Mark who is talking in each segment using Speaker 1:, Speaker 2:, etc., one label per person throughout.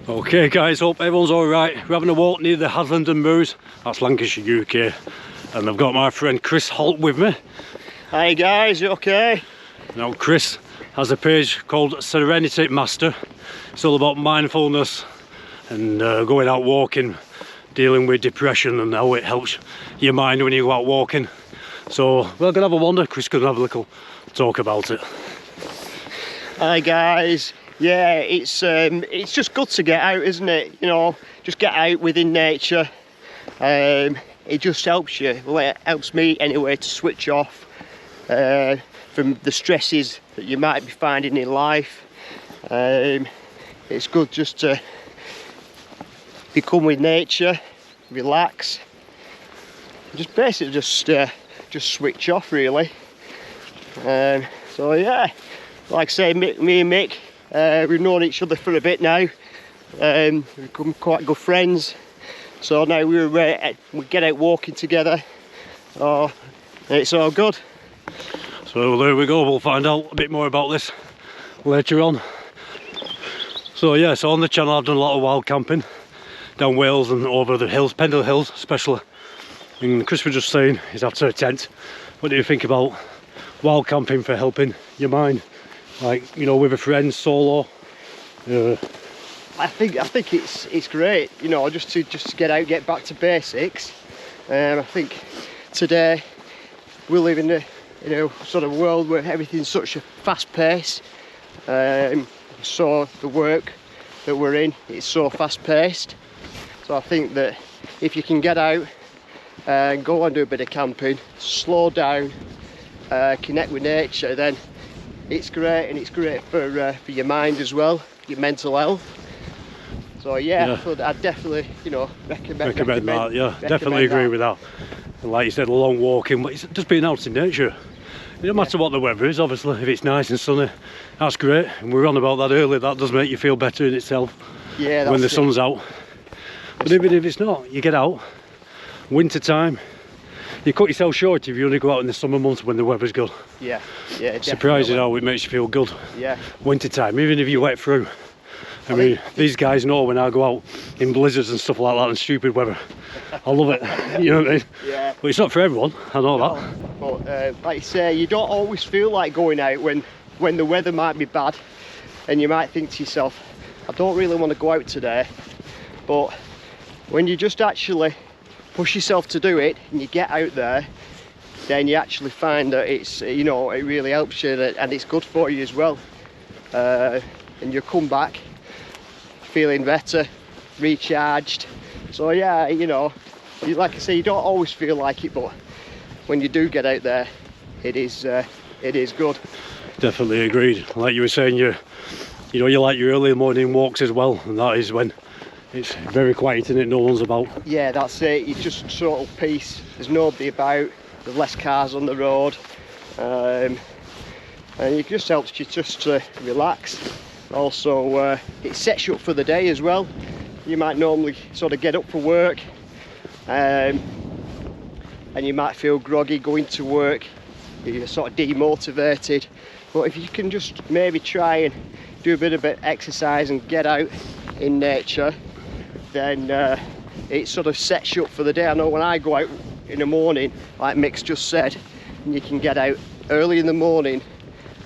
Speaker 1: Okay guys, hope everyone's alright. We're having a walk near the Hadland and Moors, that's Lancashire, UK. And I've got my friend Chris Holt with me.
Speaker 2: Hi guys, you okay?
Speaker 1: Now Chris has a page called Serenity Master. It's all about mindfulness and going out walking, dealing with depression and how it helps your mind when you go out walking. So we're going to have a wander. Chris can have a little talk about it.
Speaker 2: Hi guys. Yeah, it's just good to get out, isn't it? You know, just get out within nature. It just helps you. Well, it helps me anyway to switch off from the stresses that you might be finding in life. It's good just to become with nature, relax, just basically just switch off really. So yeah, like I say, me and Mick, we've known each other for a bit now. We've become quite good friends. So now we get out walking together. Oh, it's all good.
Speaker 1: So there we go, we'll find out a bit more about this later on. So yeah, so on the channel I've done a lot of wild camping down Wales and over the hills, Pendle Hills especially. And Chris was just saying he's after a tent. What do you think about wild camping for helping your mind? Like, you know, with a friend, solo?
Speaker 2: I think it's great, you know, just to get out, get back to basics. I think today we live in a sort of world where everything's such a fast pace. So the work that we're in, it's so fast paced. So I think that if you can get out and go and do a bit of camping, slow down, connect with nature, then it's great, and it's great for your mind as well, your mental health. So yeah. So I'd definitely, you know, recommend
Speaker 1: that. Yeah, definitely agree with that. And like you said, a long walking, but it's just being out in nature. It don't matter what the weather is, obviously. If it's nice and sunny, that's great. And we were on about that earlier. That does make you feel better in itself. Yeah, that's when the sun's out. But even if it's not, you get out. Winter time, you cut yourself short if you only go out in the summer months when the weather's good.
Speaker 2: Yeah, yeah.
Speaker 1: Surprising how it makes you feel good.
Speaker 2: Yeah.
Speaker 1: Winter time, even if you wet through. I mean, these guys know when I go out in blizzards and stuff like that and stupid weather. I love it, you know what I mean? Yeah. But it's not for everyone, I know that.
Speaker 2: But like you say, you don't always feel like going out when the weather might be bad, and you might think to yourself, I don't really want to go out today. But when you just actually push yourself to do it and you get out there, then you actually find that it's, you know, it really helps you and it's good for you as well. And you come back feeling better, recharged. So yeah, you know, like I say, you don't always feel like it, but when you do get out there, it is good.
Speaker 1: Definitely agreed. Like you were saying, you know, you like your early morning walks as well, and that is when it's very quiet and no one's about. Yeah,
Speaker 2: that's it. It's just total peace. There's nobody about. There's less cars on the road, and it just helps you just to relax. Also, it sets you up for the day as well. You might normally sort of get up for work, and you might feel groggy going to work. You're sort of demotivated. But if you can just maybe try and do a bit of exercise and get out in nature, then it sort of sets you up for the day. I know when I go out in the morning, like Mick's just said, and you can get out early in the morning,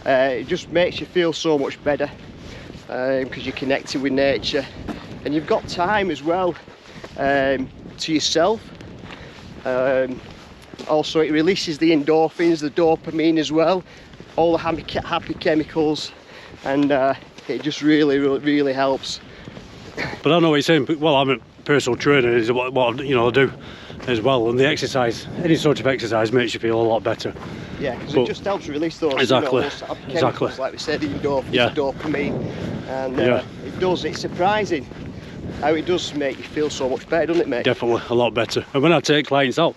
Speaker 2: it just makes you feel so much better, because you're connected with nature and you've got time as well to yourself. Also, it releases the endorphins, the dopamine as well, all the happy chemicals, and it just really helps.
Speaker 1: But I know what you're saying. Well, I'm a personal trainer, is what you know I do as well, and the exercise, any sort of exercise, makes you feel a lot better.
Speaker 2: Yeah, because it just helps release those,
Speaker 1: exactly,
Speaker 2: you know, those chemicals, like we said, the endorphins, the dopamine, and it does. It's surprising how it does make you feel so much better, doesn't it, mate?
Speaker 1: Definitely, a lot better. And when I take clients out,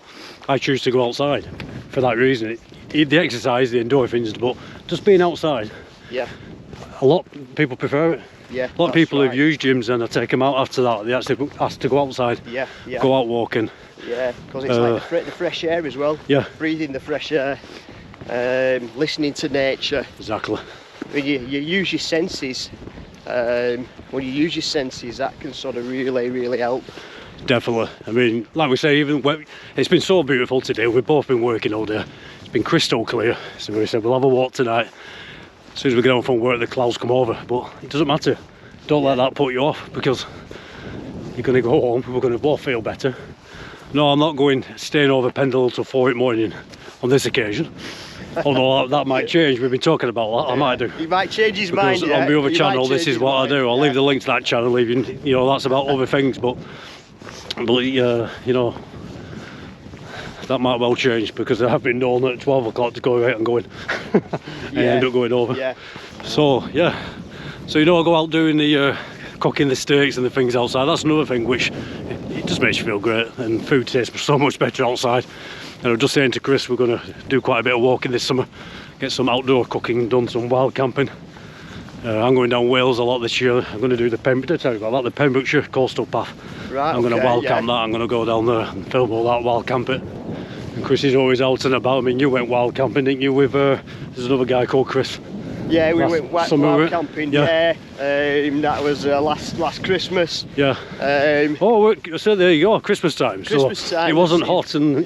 Speaker 1: I choose to go outside for that reason. The exercise, the endorphins, but just being outside.
Speaker 2: Yeah.
Speaker 1: A lot of people prefer it.
Speaker 2: Yeah.
Speaker 1: A lot of people who've used gyms, and I take them out after that. They actually ask to go outside.
Speaker 2: Yeah.
Speaker 1: Go out walking.
Speaker 2: Yeah, because it's like the fresh air as well.
Speaker 1: Yeah.
Speaker 2: Breathing the fresh air, listening to nature.
Speaker 1: Exactly.
Speaker 2: When you use your senses when you use your senses, that can sort of really help.
Speaker 1: Definitely. I mean, like we say, even when it's been so beautiful today, we've both been working all day. It's been crystal clear. So we said we'll have a walk tonight. As soon as we get home from work, the clouds come over. But it doesn't matter. Don't let that put you off, because you're going to go home. We're going to both feel better. No, I'm not staying over Pendle till 4 in the morning on this occasion. Although that might change. We've been talking about that. I might do.
Speaker 2: He might change his mind.
Speaker 1: Because on the other channel, this is what I do. I'll leave the link to that channel. That's about other things. But you know, that might well change, because I have been known at 12 o'clock to go out and going. And end up going over.
Speaker 2: Yeah.
Speaker 1: So yeah. So I go out doing the cooking the steaks and the things outside. That's another thing which it just makes you feel great, and food tastes so much better outside. And I was just saying to Chris, we're going to do quite a bit of walking this summer, get some outdoor cooking done, some wild camping. I'm going down Wales a lot this year. I'm going to do the Pembrokeshire coastal path.
Speaker 2: Right.
Speaker 1: I'm going to wild camp that. I'm going to go down there and film all that, wild camp it. And Chris is always out and about. I mean, you went wild camping, didn't you? With there's another guy called Chris.
Speaker 2: Yeah, we went wild camping.
Speaker 1: Yeah.
Speaker 2: That was last Christmas.
Speaker 1: Yeah. So there you go, Christmas time.
Speaker 2: Christmas time.
Speaker 1: It wasn't hot, and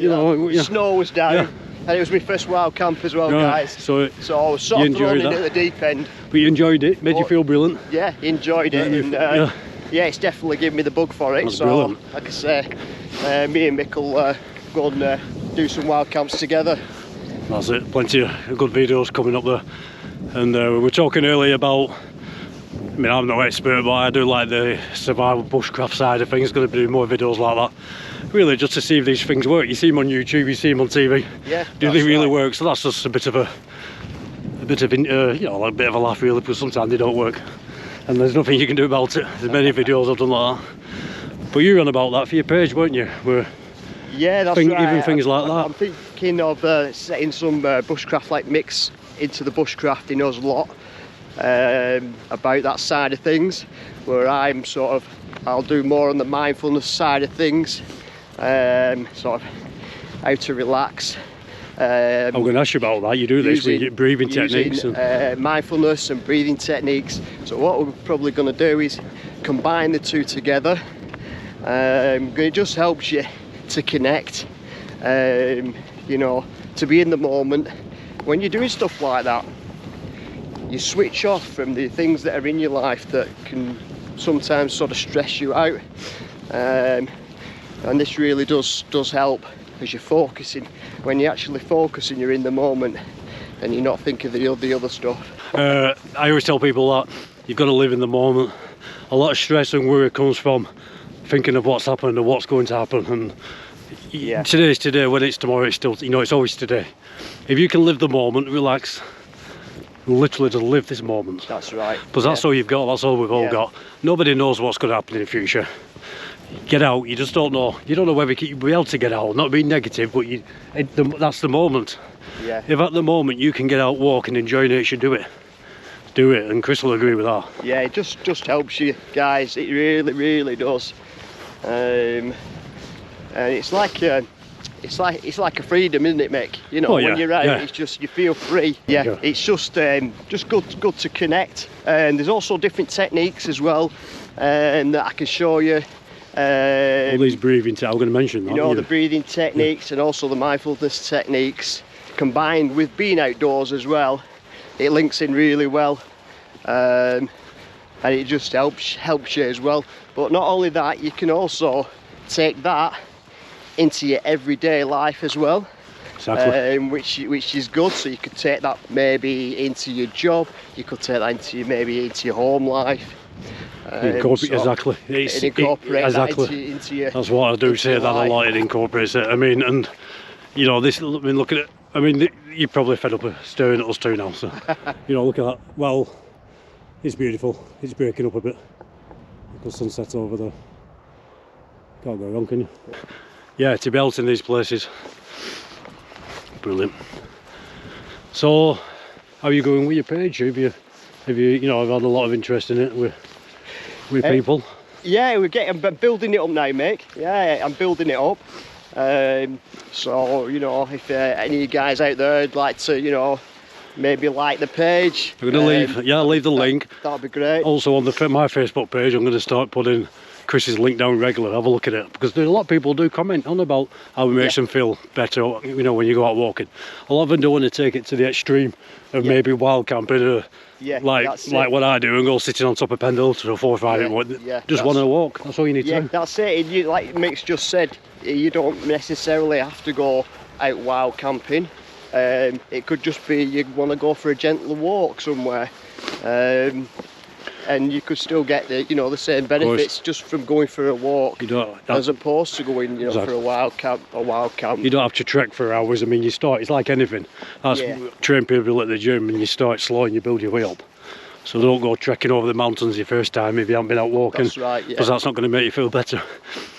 Speaker 2: snow was down.
Speaker 1: Yeah.
Speaker 2: And it was my first wild camp as well, guys.
Speaker 1: So
Speaker 2: I was sort of thrown in at the deep end.
Speaker 1: But you enjoyed it, made you feel brilliant.
Speaker 2: Yeah, enjoyed it. And it's definitely given me the bug for it.
Speaker 1: That's brilliant.
Speaker 2: Like I say, me and Mick will go and do some wild camps together.
Speaker 1: That's it, plenty of good videos coming up there. And we were talking earlier about, I mean, I'm no expert, but I do like the survival bushcraft side of things. Going to do more videos like that, really, just to see if these things work. You see them on YouTube, you see them on TV.
Speaker 2: Yeah.
Speaker 1: Do they really work? So that's just a bit of a bit of a laugh, really, because sometimes they don't work, and there's nothing you can do about it. There's many videos I've done like that. But you were on about that for your page, weren't you?
Speaker 2: Yeah, that's right.
Speaker 1: Even things like that.
Speaker 2: I'm thinking of setting some bushcraft like mix into the bushcraft. He knows a lot about that side of things, where I'll do more on the mindfulness side of things, sort of how to relax.
Speaker 1: I'm going to ask you about that. You do this with your breathing techniques
Speaker 2: and mindfulness and breathing techniques. So what we're probably going to do is combine the two together. It just helps you to connect, to be in the moment. When you're doing stuff like that, you switch off from the things that are in your life that can sometimes sort of stress you out, and this really does help, because you're focusing. When you're actually focusing, you're in the moment and you're not thinking of the other stuff.
Speaker 1: I always tell people that you've got to live in the moment. A lot of stress and worry comes from thinking of what's happened and what's going to happen, and today's today. When it's tomorrow, it's still, it's always today. If you can live the moment, relax, literally just live this moment.
Speaker 2: That's right.
Speaker 1: Because that's all you've got, that's all we've all got. Nobody knows what's going to happen in the future. Get out, you just don't know. You don't know whether you'll be able to get out, not being negative, but that's the moment.
Speaker 2: Yeah.
Speaker 1: If at the moment you can get out, walk and enjoy nature, do it. Do it, and Chris will agree with that.
Speaker 2: Yeah, it just helps you, guys. It really does. And it's like a freedom, isn't it, Mick? When you're out, it's just, you feel free. Yeah. It's just good to connect. And there's also different techniques as well, that I can show you.
Speaker 1: All these breathing I'm going to mention that.
Speaker 2: The breathing techniques, and also the mindfulness techniques, combined with being outdoors as well. It links in really well, and it just helps you as well. But not only that, you can also take that into your everyday life as well.
Speaker 1: Exactly.
Speaker 2: Which is good. So you could take that maybe into your job. You could take that into your home life.
Speaker 1: Incorporate exactly.
Speaker 2: Into your.
Speaker 1: That's what I do say, that a lot. It incorporates it. I mean, and look at it. I mean, you're probably fed up of staring at us two now. So look at that. Well, it's beautiful. It's breaking up a bit. The sunset over there. Can't go wrong, can you? Yeah, to be out in these places, brilliant. So, how are you going with your page? Have you I've had a lot of interest in it with people.
Speaker 2: Yeah, I'm building it up now, mate. Yeah, I'm building it up. So if any of you guys out there would like to maybe like the page.
Speaker 1: I'm going to leave the link.
Speaker 2: That'll be great.
Speaker 1: Also on my Facebook page, I'm going to start putting Chris's link down regularly. Have a look at it, because there's a lot of people do comment on about how it makes them feel better, you know, when you go out walking. A lot of them don't want to take it to the extreme of maybe wild camping or like what I do and go sitting on top of Pendle for 4 or 5 minutes. Just want to walk. That's all you need to do.
Speaker 2: That's it. You, like Mick's just said, you don't necessarily have to go out wild camping. It could just be you want to go for a gentle walk somewhere, and you could still get the same benefits just from going for a walk, as opposed to going for a wild camp. You
Speaker 1: don't have to trek for hours. I mean, it's like anything. That's train people at the gym, and you start slow and you build your way up. So don't go trekking over the mountains your first time if you haven't been out walking.
Speaker 2: That's right,
Speaker 1: because that's not going to make you feel better.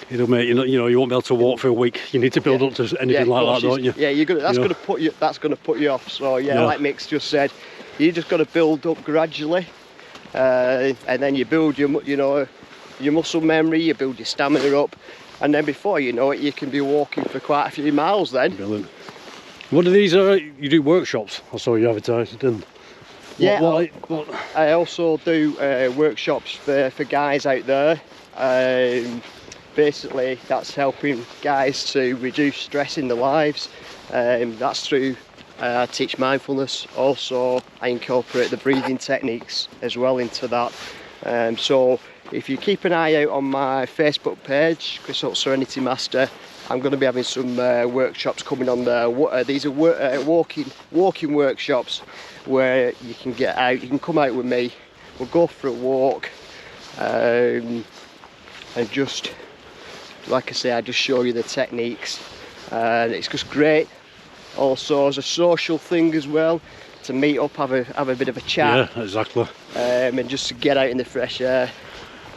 Speaker 1: It'll make you won't be able to walk for a week. You need to build up to anything like that, don't you?
Speaker 2: Yeah, that's going to put you off. So like Mick's just said, you just got to build up gradually, and then you build your muscle memory, you build your stamina up, and then before you know it, you can be walking for quite a few miles. Then. Brilliant.
Speaker 1: What are these? You do workshops? I saw you advertised, didn't?
Speaker 2: I also do workshops for guys out there. Basically, that's helping guys to reduce stress in their lives. That's through I teach mindfulness. Also, I incorporate the breathing techniques as well into that. So if you keep an eye out on my Facebook page, Chris Holt Serenity Master, I'm going to be having some workshops coming on there. These are walking workshops where you can get out, you can come out with me, we'll go for a walk, and just, like I say, I just show you the techniques, and it's just great. Also as a social thing as well, to meet up, have a bit of a chat.
Speaker 1: Yeah, exactly.
Speaker 2: And just to get out in the fresh air.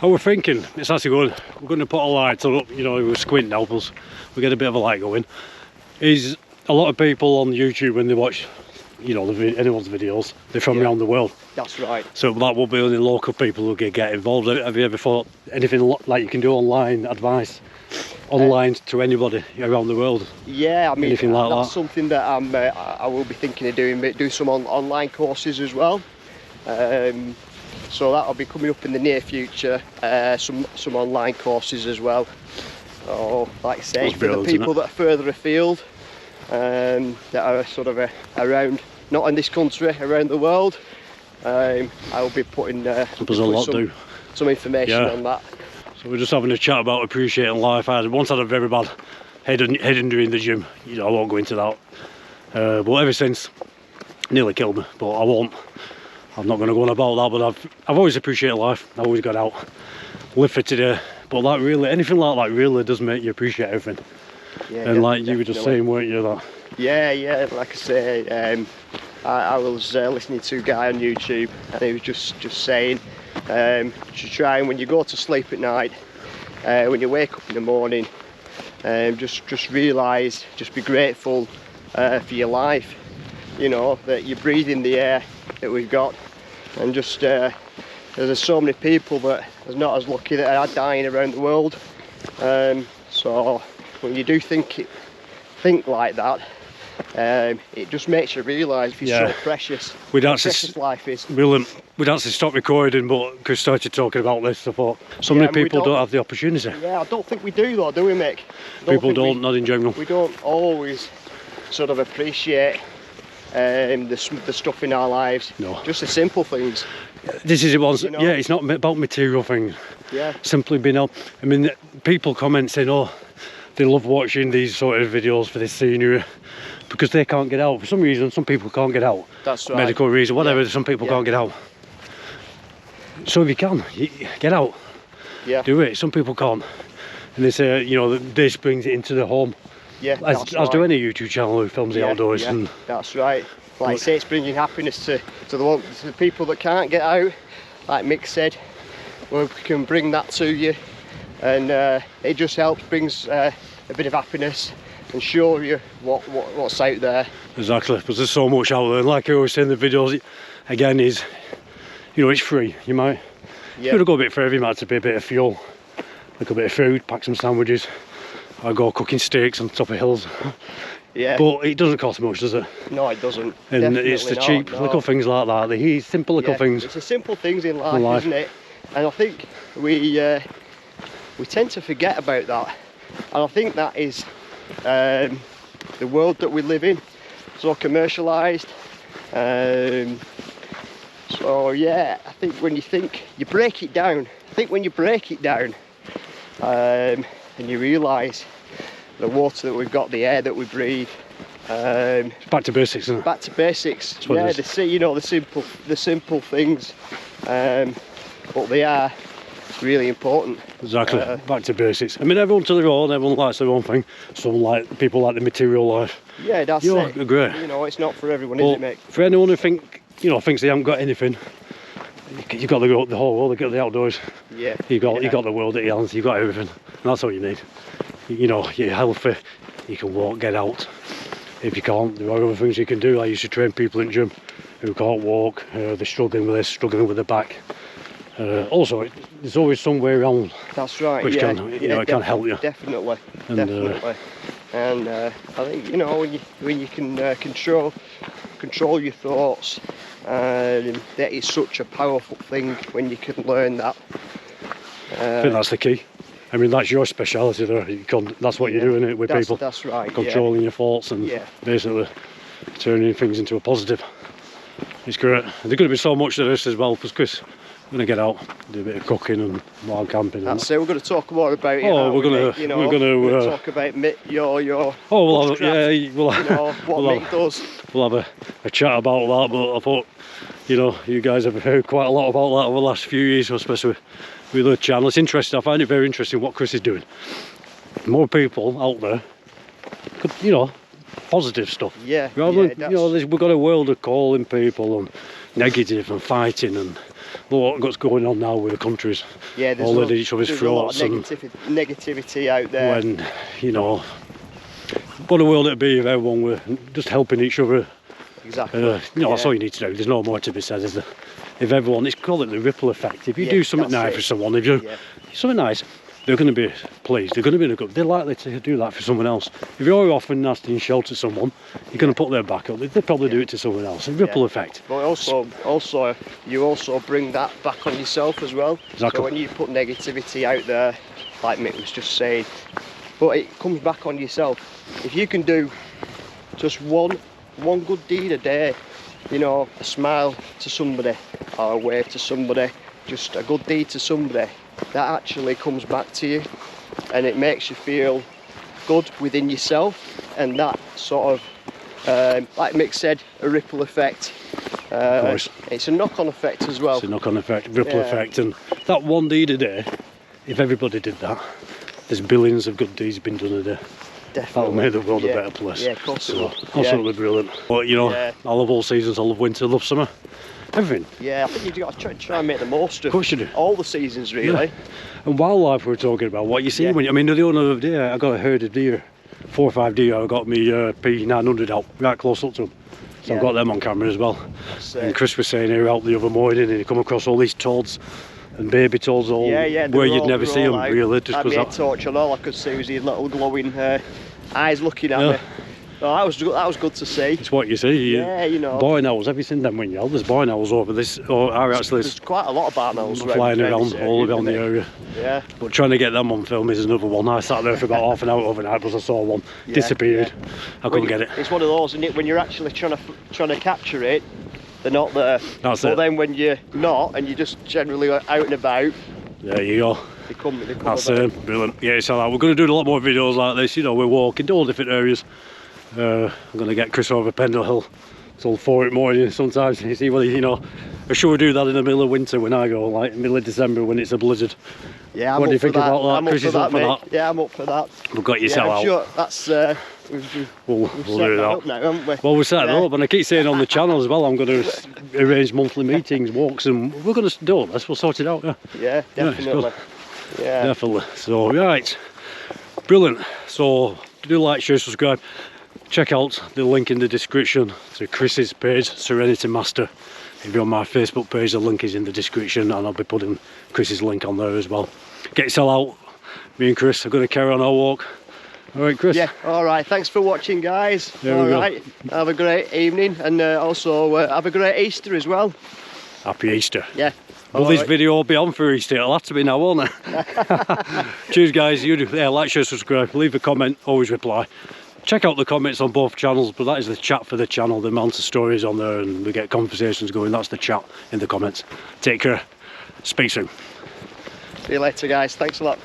Speaker 1: I was thinking, it's actually going, we're going to put a light up, we're squinting help us, we get a bit of a light going. Is a lot of people on YouTube, when they watch, anyone's videos, they're from around the world.
Speaker 2: That's right.
Speaker 1: So that will be only local people who can get involved. Have you ever thought anything like you can do online advice? Online to anybody around the world?
Speaker 2: Yeah, I mean,
Speaker 1: anything like
Speaker 2: that's
Speaker 1: that?
Speaker 2: Something that I will be thinking of doing, do some online courses as well. So that'll be coming up in the near future, some online courses as well. Oh, like I say, for the people that are further afield, that are sort of around, not in this country, around the world, I will be putting some information on that.
Speaker 1: So we're just having a chat about appreciating life. I once had a very bad head injury in the gym. I won't go into that. But ever since, nearly killed me. But I'm not going to go on about that. But I've always appreciated life. I always got out, live for today. But that really, anything like that really does make you appreciate everything. Yeah, and like you were just saying, weren't you, that?
Speaker 2: Yeah. Like I say, I was listening to a guy on YouTube, and he was just saying, to try and when you go to sleep at night, when you wake up in the morning, just realise, just be grateful for your life. That you're breathing the air that we've got, and just there's so many people that are not as lucky that are dying around the world. So when you do think like that, it just makes you realise it's so precious. Precious life is.
Speaker 1: We'd actually stopped recording, but Chris started talking about this. I thought so many people don't have the opportunity.
Speaker 2: Yeah, I don't think we do though, do we, Mick?
Speaker 1: People don't, not in general.
Speaker 2: We don't always sort of appreciate the stuff in our lives.
Speaker 1: No.
Speaker 2: Just the simple things.
Speaker 1: This is it. Yeah, it's not about material things.
Speaker 2: Yeah.
Speaker 1: Simply being able. I mean, people comment saying, "Oh, they love watching these sort of videos for this scenery," because they can't get out. For some reason, some people can't get out.
Speaker 2: That's right.
Speaker 1: Medical reason, whatever. Some people can't get out. So if you can, get out.
Speaker 2: Yeah.
Speaker 1: Do it. Some people can't, and they say, this brings it into the home.
Speaker 2: Yeah.
Speaker 1: As do any YouTube channel who films the outdoors.
Speaker 2: Yeah.
Speaker 1: And
Speaker 2: that's right. Like I say, it's bringing happiness to the people that can't get out. Like Mick said, we can bring that to you, and it just brings a bit of happiness and show you what's out there.
Speaker 1: Exactly, because there's so much out there. And like I always say in the videos, again, it's free. You might, if you go a bit further, you might have to pay a bit of fuel, like a bit of food, pack some sandwiches. I go cooking steaks on top of hills.
Speaker 2: Yeah.
Speaker 1: But it doesn't cost much, does it?
Speaker 2: No, it doesn't.
Speaker 1: And
Speaker 2: Definitely
Speaker 1: it's the
Speaker 2: not,
Speaker 1: cheap
Speaker 2: no.
Speaker 1: little things like that, the simple little things.
Speaker 2: It's the simple things in life, isn't it? And I think we tend to forget about that. And I think that is the world that we live in, so commercialised. So yeah, I think when you break it down, and you realise the water that we've got, the air that we breathe.
Speaker 1: It's back to basics, isn't it?
Speaker 2: Back to basics.
Speaker 1: Yeah,
Speaker 2: the simple things, but they are really important.
Speaker 1: Exactly. Back to basics. I mean, everyone to their own. Everyone likes their own thing. People like the material life.
Speaker 2: Yeah, that's it.
Speaker 1: Agree.
Speaker 2: It's not for everyone, is it, mate?
Speaker 1: For anyone who thinks they haven't got anything, you've got the whole world. You've got the outdoors.
Speaker 2: Yeah.
Speaker 1: You've got the world at your hands. You've got everything, and that's all you need. You're healthy. You can walk, get out. If you can't, there are other things you can do. I used to train people in the gym who can't walk. They're struggling with this, struggling with their back. Also, there's always some way around.
Speaker 2: That's right.
Speaker 1: Which can help you.
Speaker 2: Definitely. And I think when you can control your thoughts, that is such a powerful thing when you can learn that.
Speaker 1: I think that's the key. I mean, that's your speciality there. That's what you're doing it with people.
Speaker 2: That's right.
Speaker 1: Controlling your thoughts and basically turning things into a positive. It's great. And there's going to be so much to this as well, because Chris, we're going to get out, do a bit of cooking and wild camping.
Speaker 2: That's it. We're going to talk more about it.
Speaker 1: We're going to
Speaker 2: talk about your.
Speaker 1: We'll
Speaker 2: what Mick does.
Speaker 1: We'll have a chat about that. But I thought, you guys have heard quite a lot about that over the last few years, especially with the channel. It's interesting. I find it very interesting what Chris is doing. More people out there, positive stuff.
Speaker 2: Yeah.
Speaker 1: Rather than, we've got a world of calling people and negative and fighting and what's going on now with the countries.
Speaker 2: Yeah,
Speaker 1: all at each other's throats
Speaker 2: and negativity out there.
Speaker 1: When what a world it'd be if everyone were just helping each other.
Speaker 2: Exactly.
Speaker 1: That's all you need to do. There's no more to be said, is there? If everyone, it's called it the ripple effect. If you do something nice for someone, if you something nice, they're going to be pleased. They're going to be in a good. They're likely to do that for someone else. If you're offering nasty and shelter to someone, you're going to put their back up. They'll probably do it to someone else. A ripple effect.
Speaker 2: But also, you also bring that back on yourself as well.
Speaker 1: Exactly.
Speaker 2: So when you put negativity out there, like Mick was just saying, but it comes back on yourself. If you can do just one good deed a day, a smile to somebody, or a wave to somebody, just a good deed to somebody, that actually comes back to you, and it makes you feel good within yourself, and that sort of, like Mick said, a ripple effect.
Speaker 1: Of course.
Speaker 2: It's a knock-on effect as well.
Speaker 1: It's a knock-on effect, ripple effect, and that one deed a day, if everybody did that, there's billions of good deeds been done a day.
Speaker 2: Definitely.
Speaker 1: That'll make the world a better place.
Speaker 2: Yeah, of course it will.
Speaker 1: Absolutely brilliant. But I love all seasons. I love winter, I love summer, everything.
Speaker 2: Yeah, I think you've got to try and make the most of
Speaker 1: you do.
Speaker 2: all the seasons, really.
Speaker 1: Yeah. And wildlife we're talking about, what you see when the other day I got a herd of deer, 4 or 5 deer. I got me P900 out right close up to them. So I've got them on camera as well. And Chris was saying here out the other morning, and he come across all these toads and baby toads where you'd never see them really. Just
Speaker 2: I made torch, and all I could see was his little glowing eyes looking at me. So that was good to see.
Speaker 1: It's what you see.
Speaker 2: Yeah,
Speaker 1: Barn owls. Have you seen them when you're out? There's barn owls over this,
Speaker 2: there's quite a lot of barn owls
Speaker 1: flying around all around the area.
Speaker 2: Yeah.
Speaker 1: But trying to get them on film is another one. I sat there for about half an hour overnight because I saw one disappeared. I couldn't get it.
Speaker 2: It's one of those, isn't it? When you're actually trying to capture it, they're not there.
Speaker 1: That's
Speaker 2: it.
Speaker 1: But
Speaker 2: then when you're not, and you're just generally out and about,
Speaker 1: there you go.
Speaker 2: They come
Speaker 1: That's brilliant. Yeah, so we're going to do a lot more videos like this. We're walking to all different areas. I'm going to get Chris over Pendle Hill till 4 in the morning sometimes. You see, I'm sure we do that in the middle of winter when I go, like middle of December when it's a blizzard.
Speaker 2: Yeah,
Speaker 1: what do you think about that? Chris is up for that.
Speaker 2: Yeah, I'm up for that.
Speaker 1: We've got you set out.
Speaker 2: Sure that's
Speaker 1: we'll do that.
Speaker 2: Up now, haven't we?
Speaker 1: Well, we're set up, and I keep saying on the channel as well, I'm going to arrange monthly meetings, walks, and we're going to do all this. We'll sort it out.
Speaker 2: Yeah, definitely.
Speaker 1: Yeah, definitely. So, right, brilliant. So, do like, share, subscribe. Check out the link in the description to Chris's page, Serenity Master. If you're on my Facebook page, the link is in the description, and I'll be putting Chris's link on there as well. Get yourself out. Me and Chris are going to carry on our walk. All right, Chris.
Speaker 2: Yeah, all right. Thanks for watching, guys.
Speaker 1: There
Speaker 2: All
Speaker 1: we go.
Speaker 2: right. Have a great evening, and also have a great Easter as well.
Speaker 1: Happy Easter.
Speaker 2: Yeah.
Speaker 1: Will
Speaker 2: All
Speaker 1: this
Speaker 2: right.
Speaker 1: video be on for Easter? It'll have to be now, won't it? Cheers, guys. Like, share, subscribe, leave a comment, always reply. Check out the comments on both channels, but that is the chat for the channel. The amount of stories on there and we get conversations going. That's the chat in the comments. Take care. Speak soon.
Speaker 2: See you later, guys. Thanks a lot.